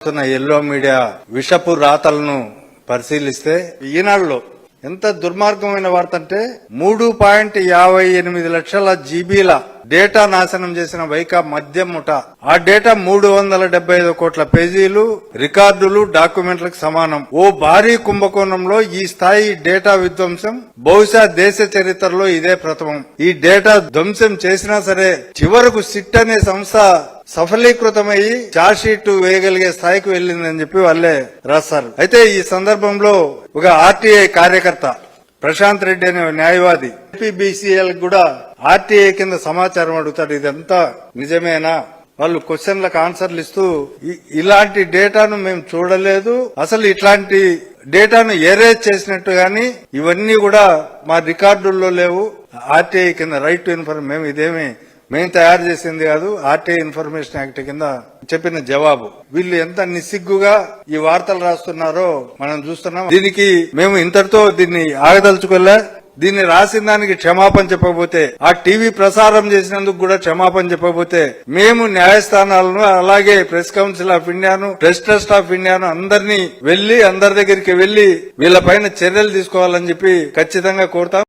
Yellow media విషపు రాతలను పరిశీలిస్తే ఈనాడులో ఎంత దుర్మార్గమైన వార్త అంటే 3.58 లక్షల జీబీల డేటా నాశనం చేసిన వైకా మద్యం ముఠ. ఆ డేటా 375 కోట్ల పేజీలు రికార్డులు డాక్యుమెంట్లకు సమానం. ఓ భారీ కుంభకోణంలో ఈ స్థాయి డేటా విధ్వంసం బహుశా దేశ చరిత్రలో ఇదే ప్రథమం. ఈ డేటా ధ్వంసం చేసినా సరే చివరకు సిట్ అనే సంస్థ సఫలీకృతమయ్యి ఛార్జ్ షీట్ వేయగలిగే స్థాయికి వెళ్లిందని చెప్పి వాళ్ళే రాస్తారు. అయితే ఈ సందర్భంలో ఒక ఆర్టీఐ కార్యకర్త ప్రశాంత్ రెడ్డి అనే న్యాయవాది ఏపీబీసీఎల్ కూడా ఆర్టీఐ కింద సమాచారం అడుగుతాడు. ఇదంతా నిజమేనా? వాళ్ళు క్వశ్చన్లకు ఆన్సర్లు ఇస్తూ ఇలాంటి డేటాను మేము చూడలేదు, అసలు ఇట్లాంటి డేటాను ఎరేజ్ చేసినట్టు గాని ఇవన్నీ కూడా మా రికార్డుల్లో లేవు. ఆర్టీఐ కింద రైట్ టు ఇన్ఫర్మేషన్ మేము తయారు చేసింది కాదు, ఆర్టీఐ ఇన్ఫర్మేషన్ యాక్ట్ కింద చెప్పిన జవాబు. వీళ్ళు ఎంత నిస్సిగ్గుగా ఈ వార్తలు రాస్తున్నారో మనం చూస్తున్నాం. దీనికి మేము ఇంతటితో దీన్ని ఆగదలుచుకోలే. దీన్ని రాసిన దానికి క్షమాపణ చెప్పకపోతే, ఆ టీవీ ప్రసారం చేసినందుకు కూడా క్షమాపణ చెప్పకపోతే మేము న్యాయస్థానాలను అలాగే ప్రెస్ కౌన్సిల్ ఆఫ్ ఇండియాను, ప్రెస్ ట్రస్ట్ ఆఫ్ ఇండియాను అందరి దగ్గరికి వెళ్లి వీళ్ళపైన చర్యలు తీసుకోవాలని చెప్పి ఖచ్చితంగా కోరుతాం.